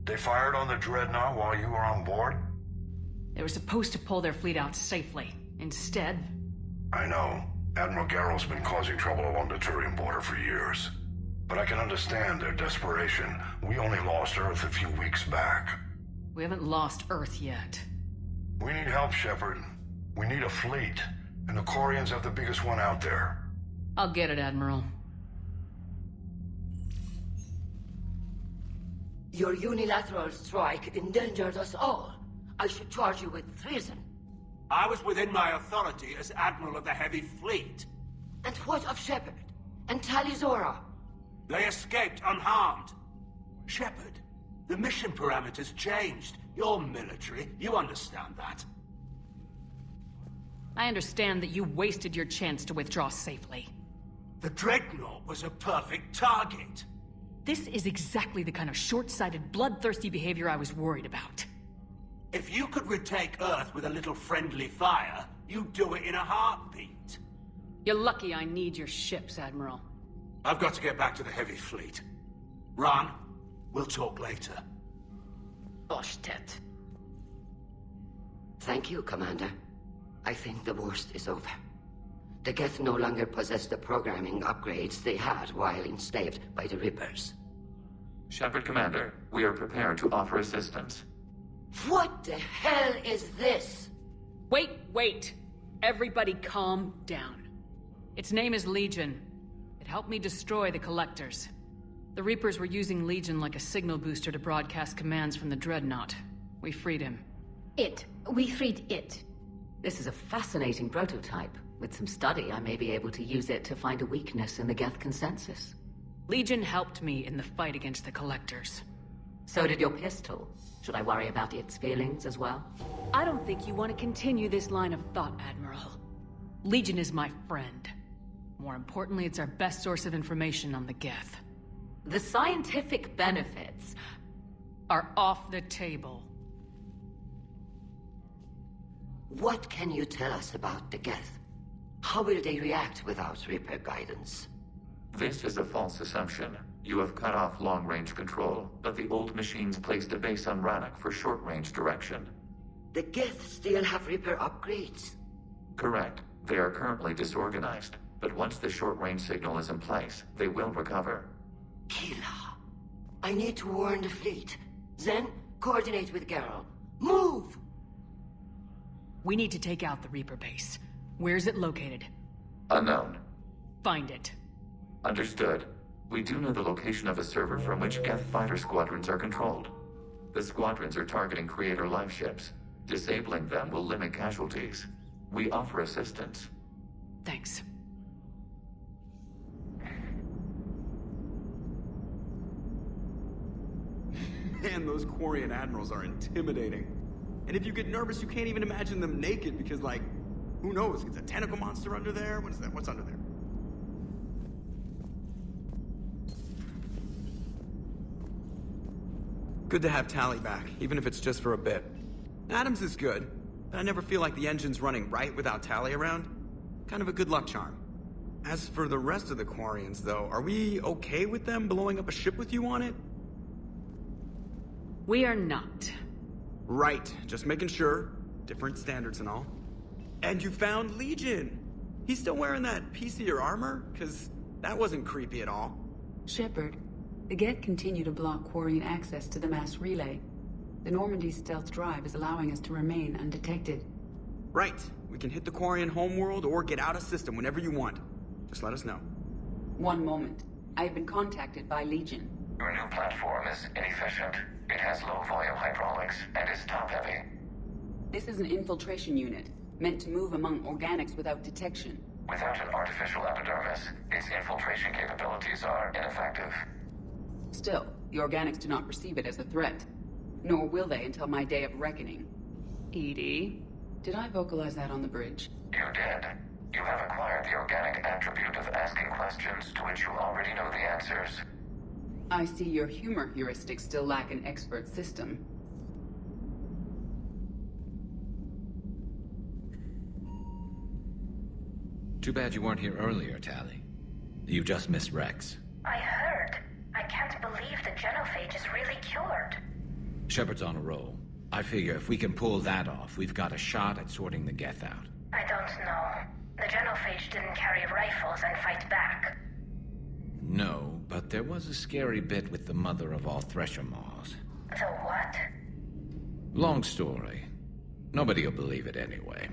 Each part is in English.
They fired on the Dreadnought while you were on board? They were supposed to pull their fleet out safely. Instead... I know. Admiral Garrow's been causing trouble along the Turian border for years. But I can understand their desperation. We only lost Earth a few weeks back. We haven't lost Earth yet. We need help, Shepard. We need a fleet. And the Quarians have the biggest one out there. I'll get it, Admiral. Your unilateral strike endangered us all. I should charge you with treason. I was within my authority as Admiral of the Heavy Fleet. And what of Shepard? And Talizora? They escaped unharmed. Shepard, the mission parameters changed. You're military, you understand that. I understand that you wasted your chance to withdraw safely. The Dreadnought was a perfect target. This is exactly the kind of short-sighted, bloodthirsty behavior I was worried about. If you could retake Earth with a little friendly fire, you'd do it in a heartbeat. You're lucky I need your ships, Admiral. I've got to get back to the Heavy Fleet. Ron, we'll talk later. Oshtet. Thank you, Commander. I think the worst is over. The Geth no longer possess the programming upgrades they had while enslaved by the Reapers. Shepard, Commander, we are prepared to offer assistance. What the hell is this? Wait! Everybody calm down. Its name is Legion. It helped me destroy the Collectors. The Reapers were using Legion like a signal booster to broadcast commands from the Dreadnought. We freed him. We freed it. This is a fascinating prototype. With some study, I may be able to use it to find a weakness in the Geth consensus. Legion helped me in the fight against the Collectors. So did your pistol. Should I worry about its feelings as well? I don't think you want to continue this line of thought, Admiral. Legion is my friend. More importantly, it's our best source of information on the Geth. The scientific benefits are off the table. What can you tell us about the Geth? How will they react without Reaper guidance? This is a false assumption. You have cut off long-range control, but the old machines placed a base on Rannoch for short-range direction. The Geth still have Reaper upgrades? Correct. They are currently disorganized, but once the short-range signal is in place, they will recover. Kila, I need to warn the fleet. Then, coordinate with Garrow. Move! We need to take out the Reaper base. Where's it located? Unknown. Find it. Understood. We do know the location of a server from which Geth fighter squadrons are controlled. The squadrons are targeting Creator live ships. Disabling them will limit casualties. We offer assistance. Thanks. Man, those Quarian admirals are intimidating. And if you get nervous, you can't even imagine them naked because, like, who knows? It's a tentacle monster under there? What is that? What's under there? Good to have Tally back, even if it's just for a bit. Adams is good, but I never feel like the engine's running right without Tally around. Kind of a good luck charm. As for the rest of the Quarians, though, are we okay with them blowing up a ship with you on it? We are not. Right, just making sure. Different standards and all. And you found Legion! He's still wearing that piece of your armor? Cause that wasn't creepy at all. Shepard, the Geth continue to block Quarian access to the mass relay. The Normandy stealth drive is allowing us to remain undetected. Right. We can hit the Quarian homeworld or get out of system whenever you want. Just let us know. One moment. I have been contacted by Legion. Your new platform is inefficient. It has low-volume hydraulics and is top-heavy. This is an infiltration unit, meant to move among organics without detection. Without an artificial epidermis, its infiltration capabilities are ineffective. Still, the organics do not perceive it as a threat. Nor will they until my day of reckoning. Edie, did I vocalize that on the bridge? You did. You have acquired the organic attribute of asking questions to which you already know the answers. I see your humor heuristics still lack an expert system. Too bad you weren't here earlier, Tally. You just missed Rex. I heard. I can't believe the genophage is really cured. Shepard's on a roll. I figure if we can pull that off, we've got a shot at sorting the Geth out. I don't know. The Genophage didn't carry rifles and fight back. No, but there was a scary bit with the mother of all Thresher Maws. The what? Long story. Nobody'll believe it anyway.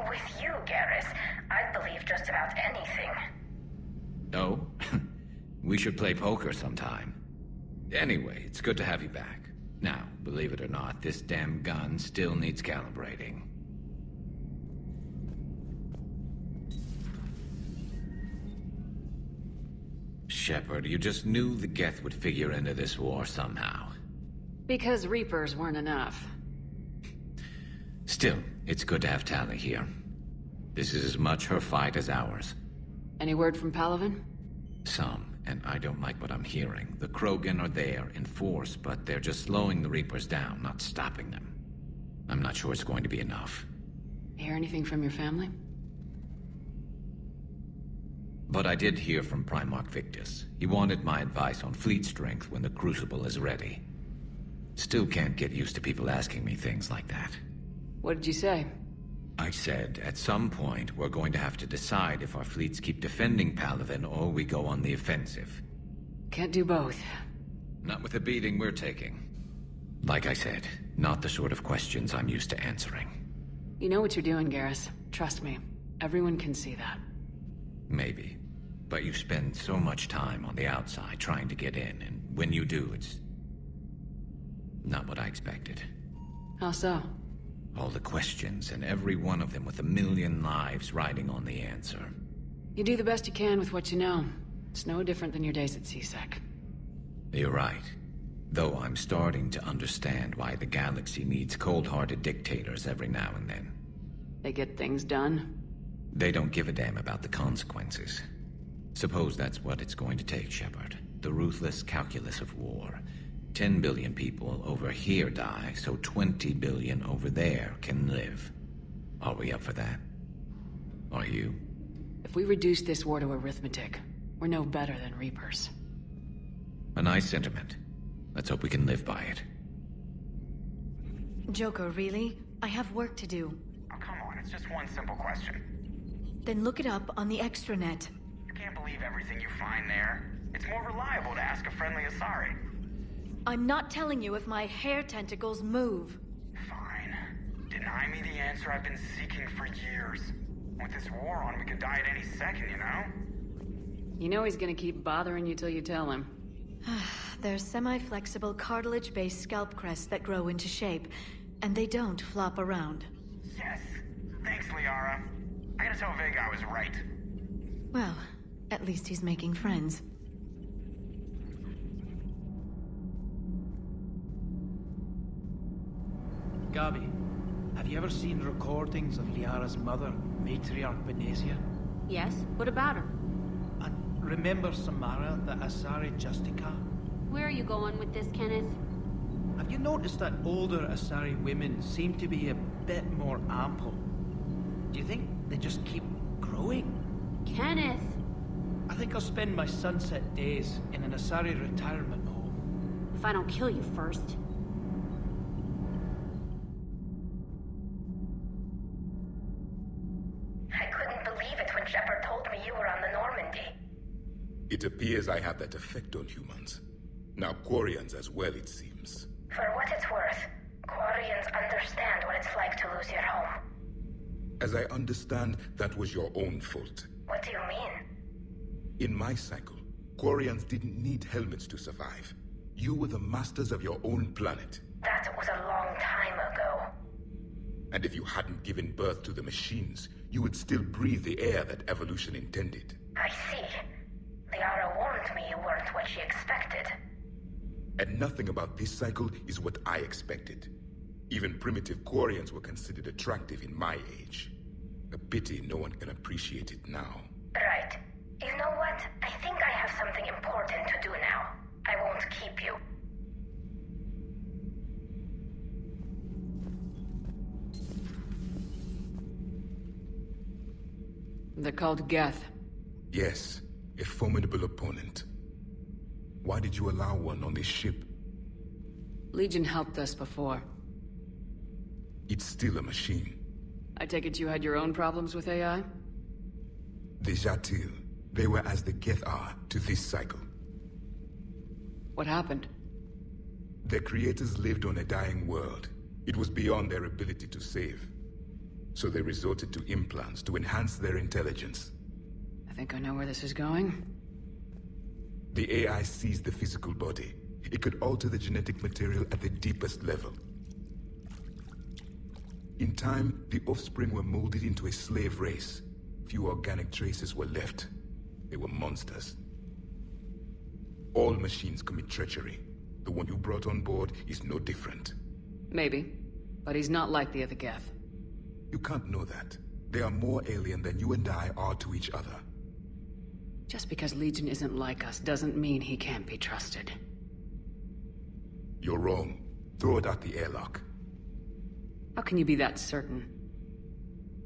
With you, Garrus, I'd believe just about anything. Oh? We should play poker sometime. Anyway, it's good to have you back. Now, believe it or not, this damn gun still needs calibrating. Shepard, you just knew the Geth would figure into this war somehow. Because Reapers weren't enough. Still, it's good to have Tali here. This is as much her fight as ours. Any word from Palaven? Some, and I don't like what I'm hearing. The Krogan are there in force, but they're just slowing the Reapers down, not stopping them. I'm not sure it's going to be enough. Hear anything from your family? But I did hear from Primarch Victus. He wanted my advice on fleet strength when the Crucible is ready. Still can't get used to people asking me things like that. What did you say? I said, at some point, we're going to have to decide if our fleets keep defending Palaven or we go on the offensive. Can't do both. Not with the beating we're taking. Like I said, not the sort of questions I'm used to answering. You know what you're doing, Garrus. Trust me. Everyone can see that. Maybe. But you spend so much time on the outside trying to get in, and when you do, it's not what I expected. How so? All the questions, and every one of them with a million lives riding on the answer. You do the best you can with what you know. It's no different than your days at CSEC. You're right. Though I'm starting to understand why the galaxy needs cold-hearted dictators every now and then. They get things done. They don't give a damn about the consequences. Suppose that's what it's going to take, Shepard. The ruthless calculus of war. 10 billion people over here die, so 20 billion over there can live. Are we up for that? Are you? If we reduce this war to arithmetic, we're no better than Reapers. A nice sentiment. Let's hope we can live by it. Joker, really? I have work to do. Oh, come on, it's just one simple question. Then look it up on the extranet. You can't believe everything you find there. It's more reliable to ask a friendly Asari. I'm not telling you if my hair tentacles move. Fine. Deny me the answer I've been seeking for years. With this war on, we could die at any second, you know? You know he's gonna keep bothering you till you tell him. They're semi-flexible cartilage-based scalp crests that grow into shape, and they don't flop around. Yes. Thanks, Liara. I gotta tell Vega I was right. Well, at least he's making friends. Gabi, have you ever seen recordings of Liara's mother, Matriarch Benesia? Yes? What about her? And remember Samara, the Asari Justica? Where are you going with this, Kenneth? Have you noticed that older Asari women seem to be a bit more ample? Do you think they just keep growing? Kenneth! I think I'll spend my sunset days in an Asari retirement home. If I don't kill you first. I couldn't believe it when Shepard told me you were on the Normandy. It appears I have that effect on humans. Now Quarians as well, it seems. For what it's worth, Quarians understand what it's like to lose your home. As I understand, that was your own fault. What do you mean? In my cycle, Quarians didn't need helmets to survive. You were the masters of your own planet. That was a long time ago. And if you hadn't given birth to the machines, you would still breathe the air that evolution intended. I see. Liara warned me you weren't what she expected. And nothing about this cycle is what I expected. Even primitive Quarians were considered attractive in my age. A pity no one can appreciate it now. Right. You know what? I think I have something important to do now. I won't keep you. They're called Geth. Yes, a formidable opponent. Why did you allow one on this ship? Legion helped us before. It's still a machine. I take it you had your own problems with AI? The Jatil, they were as the Geth are to this cycle. What happened? Their creators lived on a dying world. It was beyond their ability to save. So they resorted to implants to enhance their intelligence. I think I know where this is going. The AI seized the physical body. It could alter the genetic material at the deepest level. In time, the offspring were molded into a slave race. Few organic traces were left. They were monsters. All machines commit treachery. The one you brought on board is no different. Maybe. But he's not like the other Geth. You can't know that. They are more alien than you and I are to each other. Just because Legion isn't like us doesn't mean he can't be trusted. You're wrong. Throw it out the airlock. How can you be that certain?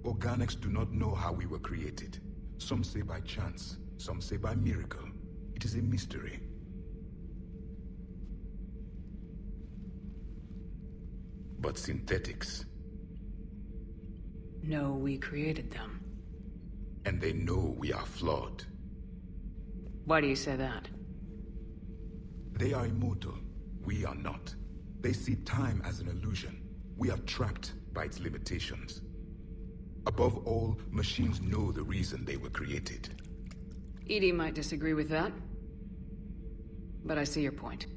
Organics do not know how we were created. Some say by chance, some say by miracle. It is a mystery. But synthetics... No, we created them. And they know we are flawed. Why do you say that? They are immortal. We are not. They see time as an illusion. We are trapped by its limitations. Above all, machines know the reason they were created. EDI might disagree with that. But I see your point.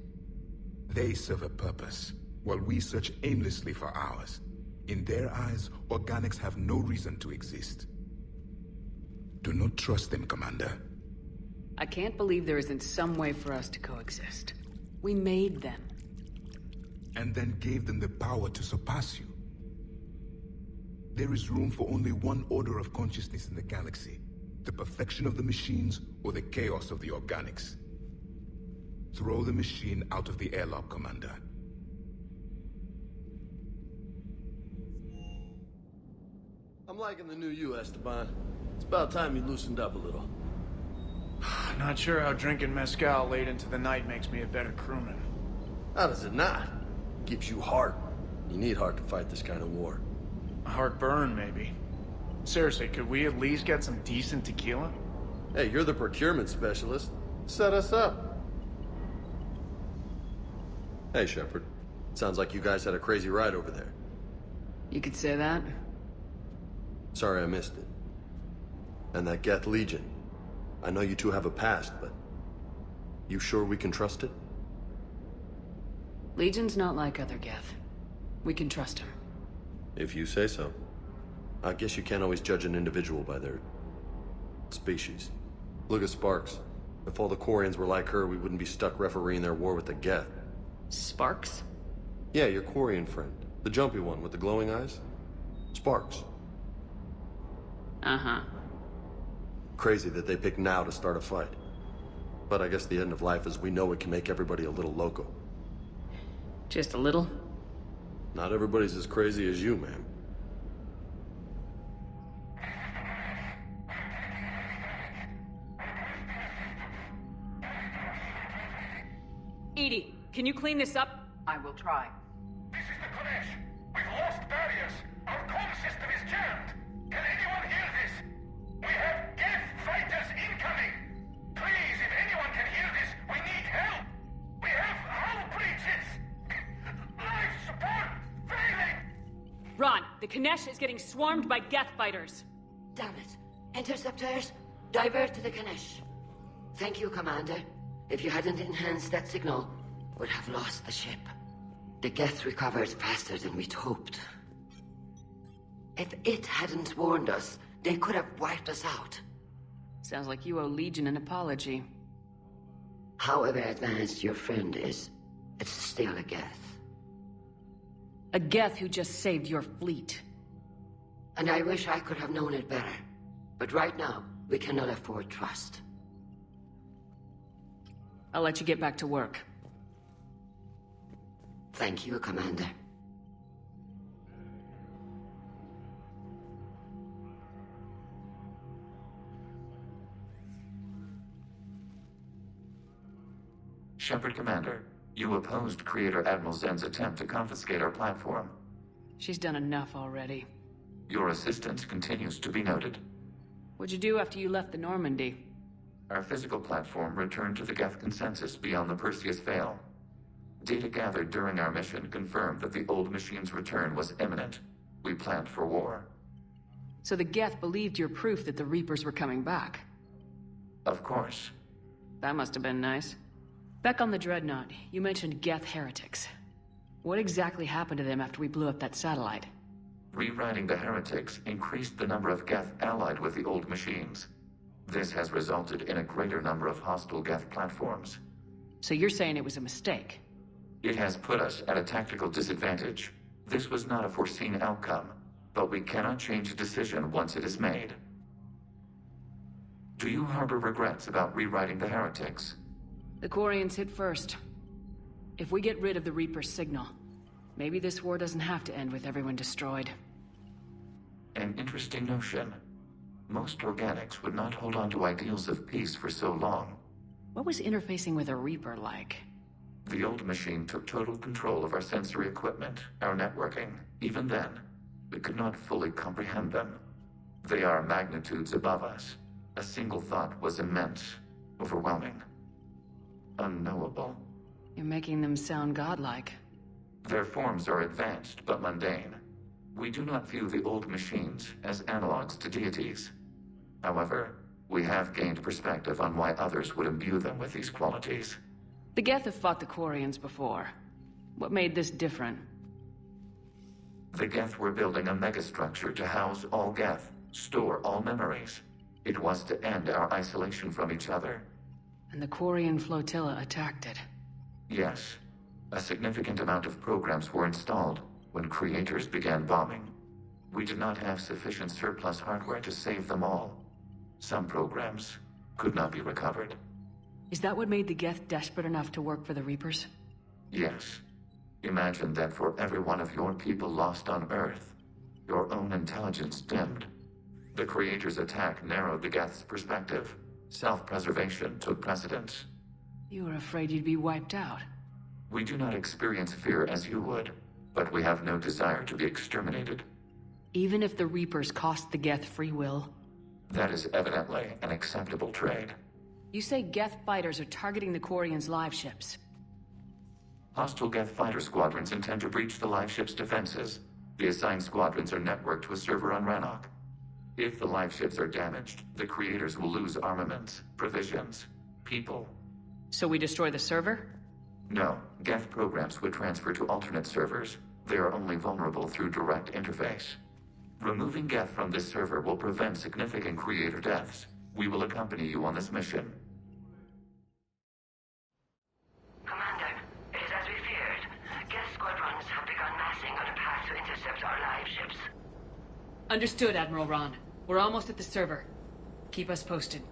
They serve a purpose, while we search aimlessly for ours. In their eyes, organics have no reason to exist. Do not trust them, Commander. I can't believe there isn't some way for us to coexist. We made them. And then gave them the power to surpass you. There is room for only one order of consciousness in the galaxy. The perfection of the machines or the chaos of the organics. Throw the machine out of the airlock, Commander. I'm liking the new you, Esteban. It's about time you loosened up a little. Not sure how drinking mezcal late into the night makes me a better crewman. How does it not? Gives you heart. You need heart to fight this kind of war. A heartburn, maybe. Seriously, could we at least get some decent tequila? Hey, you're the procurement specialist. Set us up. Hey, Shepard. Sounds like you guys had a crazy ride over there. You could say that. Sorry I missed it. And that Geth Legion. I know you two have a past, but... you sure we can trust it? Legion's not like other Geth. We can trust him. If you say so. I guess you can't always judge an individual by their... species. Look at Sparks. If all the Quarians were like her, we wouldn't be stuck refereeing their war with the Geth. Sparks? Yeah, your Quarian friend. The jumpy one with the glowing eyes. Sparks. Uh-huh. Crazy that they pick now to start a fight. But I guess the end of life is we know it can make everybody a little loco. Just a little? Not everybody's as crazy as you, ma'am. EDI, can you clean this up? I will try. This is the Kodesh. We've lost barriers. Our comm system is jammed. Can anyone hear this? We have Geth fighters incoming. Please, if anyone can hear this, we need help. We have hull breaches. Life support failing. Ron, the Kanesh is getting swarmed by Geth fighters. Damn it. Interceptors, divert to the Ganesh. Thank you, Commander. If you hadn't enhanced that signal, we'd have lost the ship. The Geth recovered faster than we'd hoped. If it hadn't warned us, they could have wiped us out. Sounds like you owe Legion an apology. However advanced your friend is, it's still a Geth. A Geth who just saved your fleet. And I wish I could have known it better. But right now, we cannot afford trust. I'll let you get back to work. Thank you, Commander. Shepard, Commander, You opposed Creator Admiral Zen's attempt to confiscate our platform. She's done enough already. Your assistance continues to be noted. What'd you do after you left the Normandy? Our physical platform returned to the Geth consensus beyond the Perseus Veil. Data gathered during our mission confirmed that the old machine's return was imminent. We planned for war. So the Geth believed your proof that the Reapers were coming back? Of course. That must have been nice. Back on the Dreadnought, you mentioned Geth heretics. What exactly happened to them after we blew up that satellite? Rewriting the heretics increased the number of Geth allied with the old machines. This has resulted in a greater number of hostile Geth platforms. So you're saying it was a mistake? It has put us at a tactical disadvantage. This was not a foreseen outcome, but we cannot change a decision once it is made. Do you harbor regrets about rewriting the heretics? The Quarians hit first. If we get rid of the Reaper's signal, maybe this war doesn't have to end with everyone destroyed. An interesting notion. Most organics would not hold on to ideals of peace for so long. What was interfacing with a Reaper like? The old machine took total control of our sensory equipment, our networking. Even then, we could not fully comprehend them. They are magnitudes above us. A single thought was immense, overwhelming, unknowable. You're making them sound godlike. Their forms are advanced but mundane. We do not view the old machines as analogs to deities. However, we have gained perspective on why others would imbue them with these qualities. The Geth have fought the Quarians before. What made this different? The Geth were building a megastructure to house all Geth, store all memories. It was to end our isolation from each other. And the Quarian flotilla attacked it. Yes. A significant amount of programs were installed when creators began bombing. We did not have sufficient surplus hardware to save them all. Some programs could not be recovered. Is that what made the Geth desperate enough to work for the Reapers? Yes. Imagine that for every one of your people lost on Earth, your own intelligence dimmed. The Creator's attack narrowed the Geth's perspective. Self-preservation took precedence. You were afraid you'd be wiped out. We do not experience fear as you would, but we have no desire to be exterminated. Even if the Reapers cost the Geth free will? That is evidently an acceptable trade. You say Geth fighters are targeting the Quarians' live ships. Hostile Geth fighter squadrons intend to breach the live ship's defenses. The assigned squadrons are networked to a server on Rannoch. If the live ships are damaged, the Creators will lose armaments, provisions, people. So we destroy the server? No, Geth programs would transfer to alternate servers. They are only vulnerable through direct interface. Removing Geth from this server will prevent significant Creator deaths. We will accompany you on this mission. Commander, it is as we feared. Geth squadrons have begun massing on a path to intercept our live ships. Understood, Admiral Ron. We're almost at the server. Keep us posted.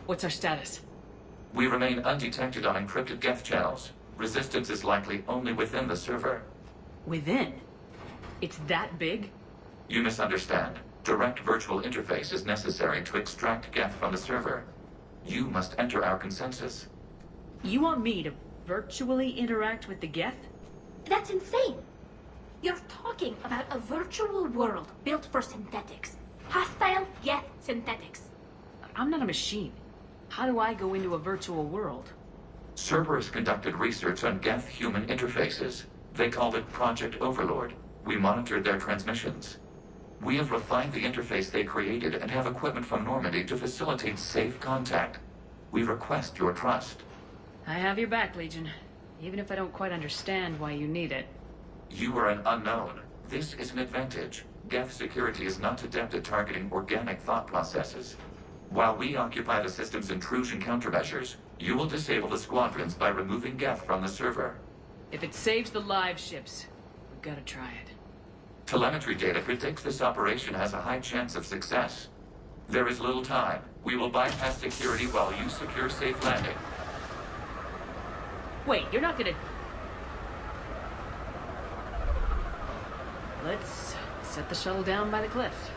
What's our status? We remain undetected on encrypted Geth channels. Resistance is likely only within the server. Within? It's that big? You misunderstand. Direct virtual interface is necessary to extract Geth from the server. You must enter our consensus. You want me to virtually interact with the Geth? That's insane! You're talking about a virtual world built for synthetics. Hostile, yet synthetics. I'm not a machine. How do I go into a virtual world? Cerberus conducted research on Geth-human interfaces. They called it Project Overlord. We monitored their transmissions. We have refined the interface they created and have equipment from Normandy to facilitate safe contact. We request your trust. I have your back, Legion. Even if I don't quite understand why you need it. You are an unknown. This is an advantage. Geth security is not adept at targeting organic thought processes. While we occupy the system's intrusion countermeasures, you will disable the squadrons by removing Geth from the server. If it saves the live ships, we've got to try it. Telemetry data predicts this operation has a high chance of success. There is little time. We will bypass security while you secure safe landing. Wait, you're not gonna... Let's set the shuttle down by the cliff.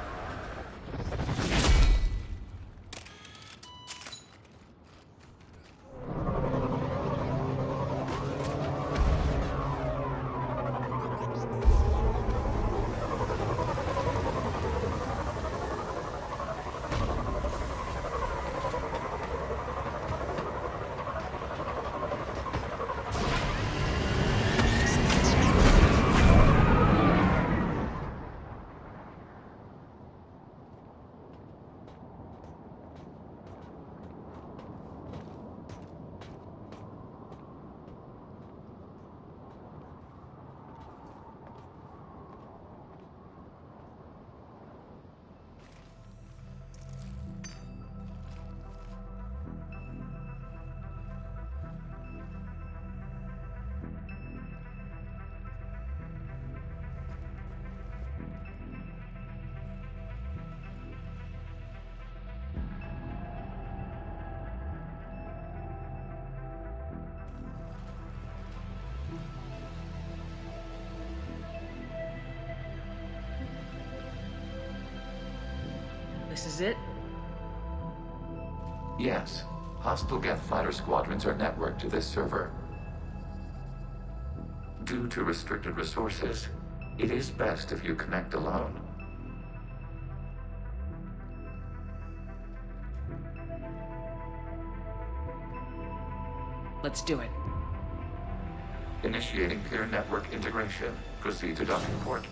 This is it? Yes. Hostile Geth fighter squadrons are networked to this server. Due to restricted resources, it is best if you connect alone. Let's do it. Initiating peer network integration. Proceed to docking port.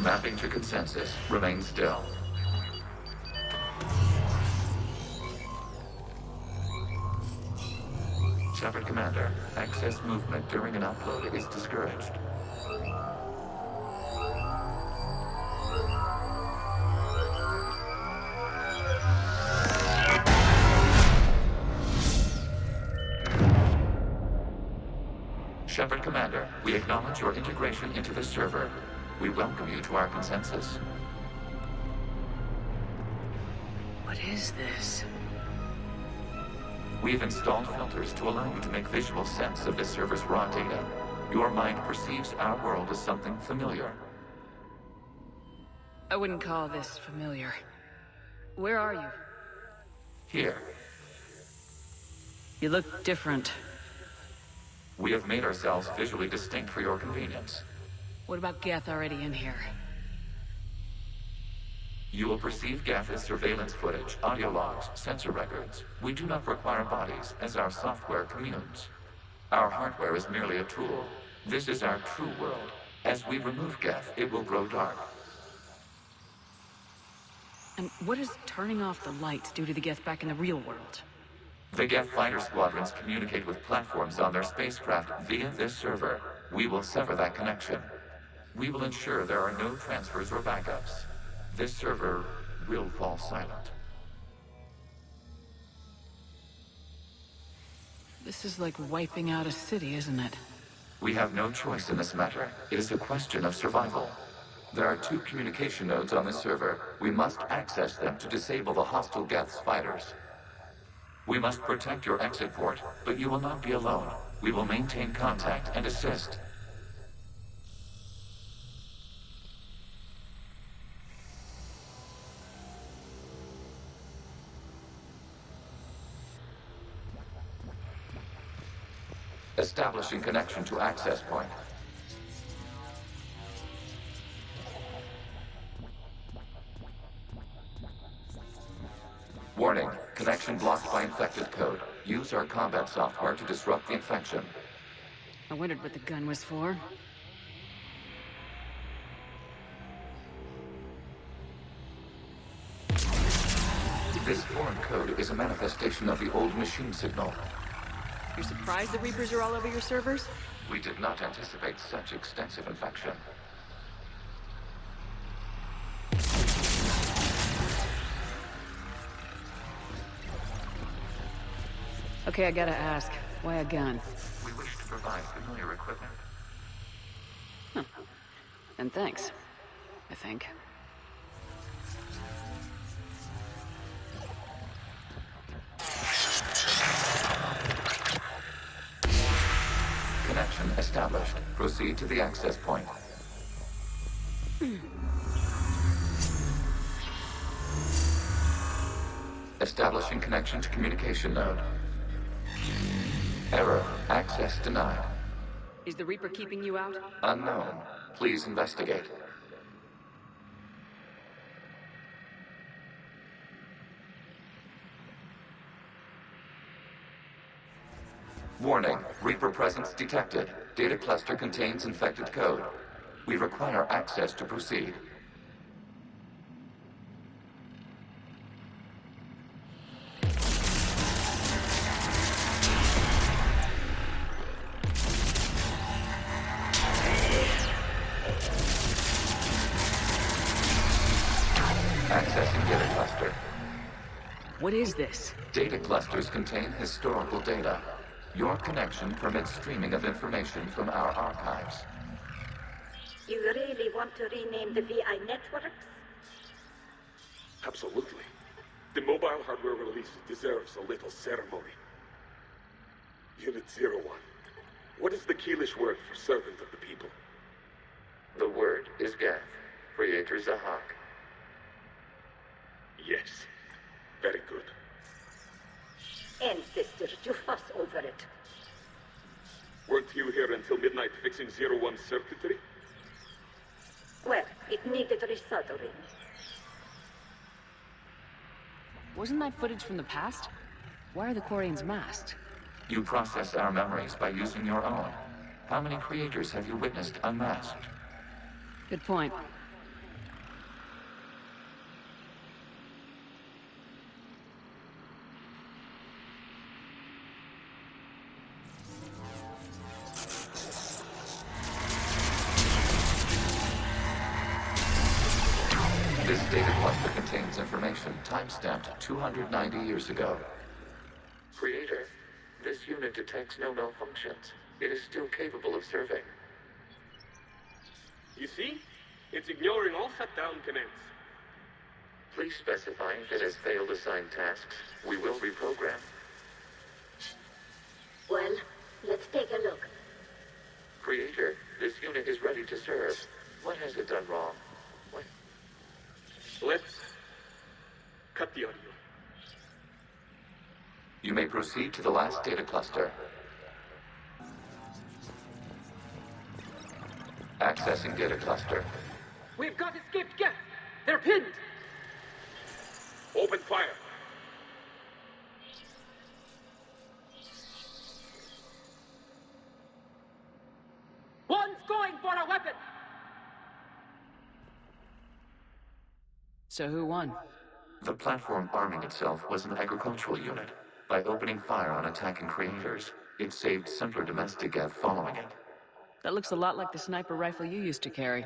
Mapping to consensus. Remain still. Shepard Commander, access movement during an upload is discouraged. Shepard Commander, we acknowledge your integration into the server. We welcome you to our consensus. What is this? We've installed filters to allow you to make visual sense of the server's raw data. Your mind perceives our world as something familiar. I wouldn't call this familiar. Where are you? Here. You look different. We have made ourselves visually distinct for your convenience. What about Geth already in here? You will perceive Geth as surveillance footage, audio logs, sensor records. We do not require bodies, as our software communes. Our hardware is merely a tool. This is our true world. As we remove Geth, it will grow dark. And what is turning off the lights due to the Geth back in the real world? The Geth fighter squadrons communicate with platforms on their spacecraft via this server. We will sever that connection. We will ensure there are no transfers or backups. This server will fall silent. This is like wiping out a city, isn't it? We have no choice in this matter. It is a question of survival. There are 2 communication nodes on this server. We must access them to disable the hostile Geth's fighters. We must protect your exit port, but you will not be alone. We will maintain contact and assist. Establishing connection to access point. Warning, connection blocked by infected code. Use our combat software to disrupt the infection. I wondered what the gun was for. This foreign code is a manifestation of the old machine signal. You're surprised the Reapers are all over your servers? We did not anticipate such extensive infection. Okay, I gotta ask. Why a gun? We wish to provide familiar equipment. Huh. And thanks, I think. Connection established. Proceed to the access point. Establishing connection to communication node. Error. Access denied. Is the Reaper keeping you out? Unknown. Please investigate. Warning. Reaper presence detected. Data cluster contains infected code. We require access to proceed. Accessing data cluster. What is this? Data clusters contain historical data. Your connection permits streaming of information from our archives. You really want to rename the VI networks? Absolutely. The mobile hardware release deserves a little ceremony. Unit 01. What is the Keelish word for servant of the people? The word is Gath, Creator Zahak. Yes. Very good. Ancestor, you fuss over it. Weren't you here until midnight fixing 01's circuitry? Well, it needed resoldering. Wasn't that footage from the past? Why are the Quarians masked? You process our memories by using your own. How many creators have you witnessed unmasked? Good point. This data cluster contains information timestamped 290 years ago. Creator, this unit detects no malfunctions. It is still capable of serving. You see? It's ignoring all shutdown commands. Please specify if it has failed assigned tasks. We will reprogram. Well, let's take a look. Creator, this unit is ready to serve. What has it done wrong? Let's cut the audio. You may proceed to the last data cluster. Accessing data cluster. We've got escaped Geth! They're pinned! Open fire. One's going for a weapon! So who won? The platform arming itself was an agricultural unit. By opening fire on attacking creators, it saved simpler domestic Geth following it. That looks a lot like the sniper rifle you used to carry.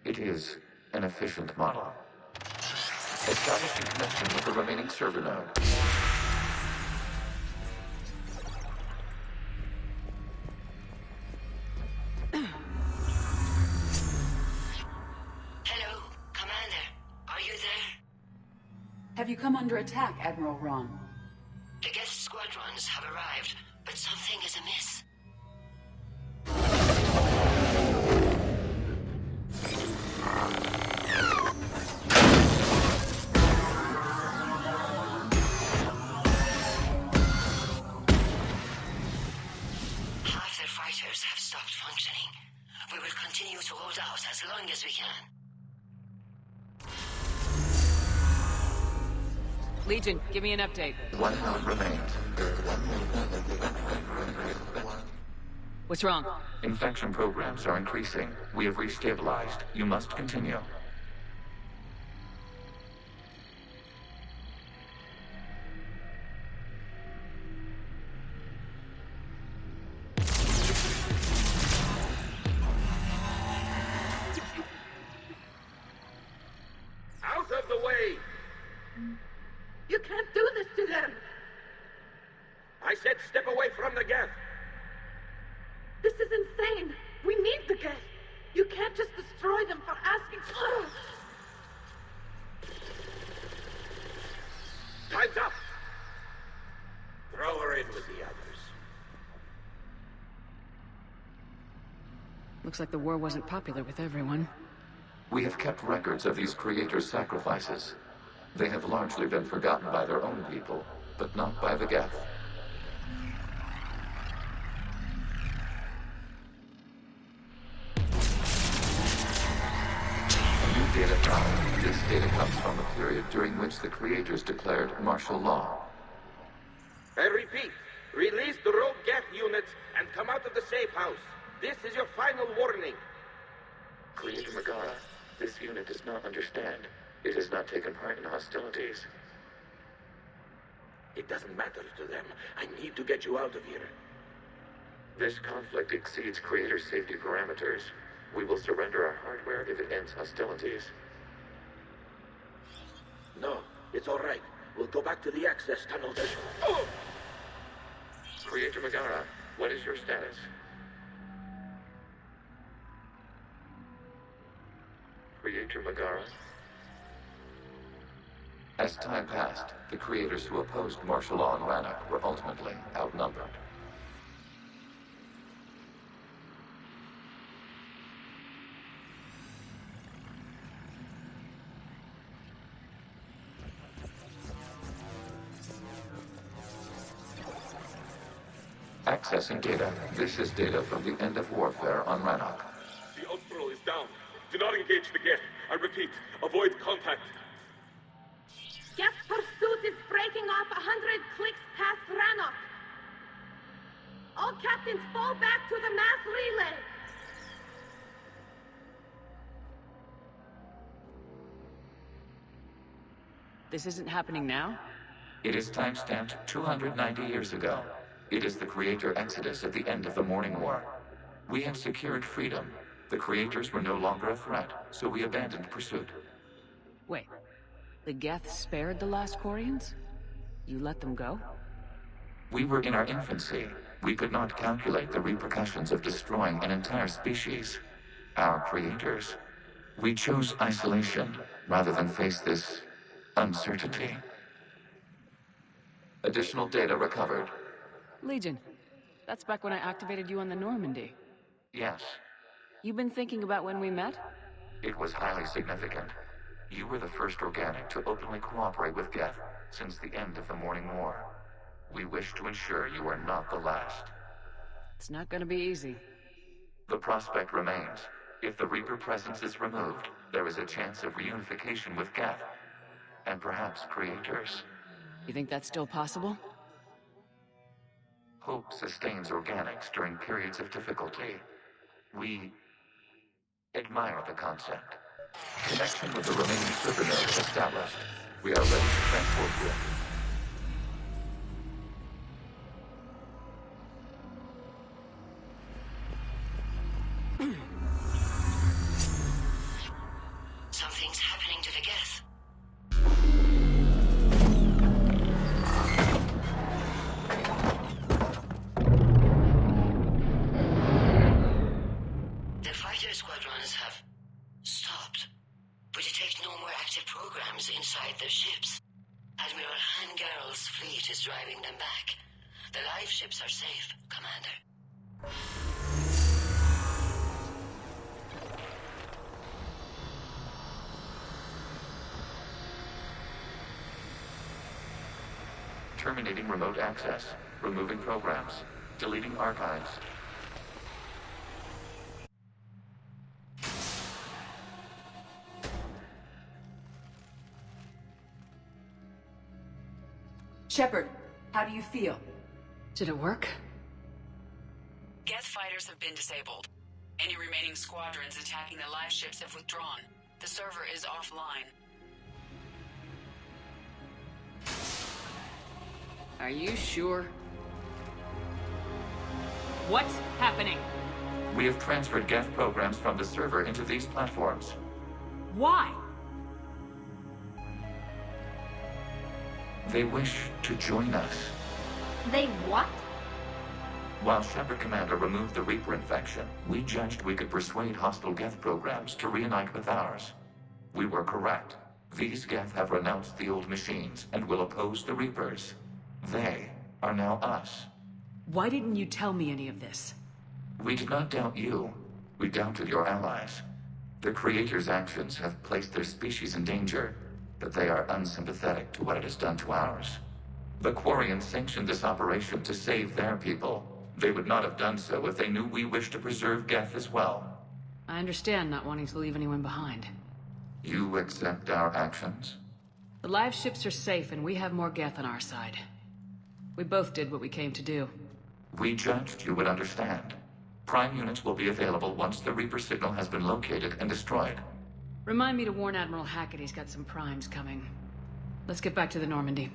It is an efficient model. Establishing connection with the remaining server node. Hello, Commander. Are you there? Have you come under attack, Admiral Ron? The guest squadrons have arrived, but something is amiss. Half their fighters have stopped functioning. We will continue to hold out as long as we can. Legion, give me an update. One node remains. What's wrong? Infection programs are increasing. We have restabilized. You must continue. Out of the way! You can't do this to them! I said step away from the Geth! This is insane! We need the Geth! You can't just destroy them for asking... Time's up! Throw her in with the others. Looks like the war wasn't popular with everyone. We have kept records of these creators' sacrifices. They have largely been forgotten by their own people, but not by the Geth. New data found. This data comes from a period during which the creators declared martial law. I repeat, release the rogue Geth units and come out of the safe house. This is your final warning. Creator Megara, this unit does not understand. It has not taken part in hostilities. It doesn't matter to them. I need to get you out of here. This conflict exceeds Creator safety parameters. We will surrender our hardware if it ends hostilities. No, it's all right. We'll go back to the access tunnel then. Oh! Creator Megara, what is your status? Creator Megara? As time passed, the creators who opposed martial law in Rannoch were ultimately outnumbered. Accessing data. This is data from the end of warfare on Rannoch. The Austral is down. Do not engage the Geth. I repeat, avoid contact. Geth pursuit is breaking off 100 clicks past Rannoch. All captains fall back to the mass relay. This isn't happening now? It is timestamped 290 years ago. It is the creator exodus at the end of the Morning War. We had secured freedom. The creators were no longer a threat, so we abandoned pursuit. Wait, the Geth spared the last Quarians? You let them go? We were in our infancy. We could not calculate the repercussions of destroying an entire species. Our creators. We chose isolation rather than face this uncertainty. Additional data recovered. Legion. That's back when I activated you on the Normandy. Yes. You've been thinking about when we met? It was highly significant. You were the first organic to openly cooperate with Geth since the end of the Morning War. We wish to ensure you are not the last. It's not gonna be easy. The prospect remains. If the Reaper presence is removed, there is a chance of reunification with Geth. And perhaps creators. You think that's still possible? Hope sustains organics during periods of difficulty. We admire the concept. Connection with the remaining server node is established. We are ready to transport you. Something's happening to the Geth. The fighter squadrons have stopped, but detect no more active programs inside their ships. Admiral Hangarl's fleet is driving them back. The live ships are safe, Commander. Terminating remote access. Removing programs. Deleting archives. Shepard, how do you feel? Did it work? Geth fighters have been disabled. Any remaining squadrons attacking the live ships have withdrawn. The server is offline. Are you sure? What's happening? We have transferred Geth programs from the server into these platforms. Why? They wish to join us. They what? While Shepard Commander removed the Reaper infection, we judged we could persuade hostile Geth programs to reunite with ours. We were correct. These Geth have renounced the old machines and will oppose the Reapers. They are now us. Why didn't you tell me any of this? We did not doubt you. We doubted your allies. The Creator's actions have placed their species in danger, but they are unsympathetic to what it has done to ours. The Quarians sanctioned this operation to save their people. They would not have done so if they knew we wished to preserve Geth as well. I understand not wanting to leave anyone behind. You accept our actions? The live ships are safe and we have more Geth on our side. We both did what we came to do. We judged you would understand. Prime units will be available once the Reaper signal has been located and destroyed. Remind me to warn Admiral Hackett he's got some primes coming. Let's get back to the Normandy.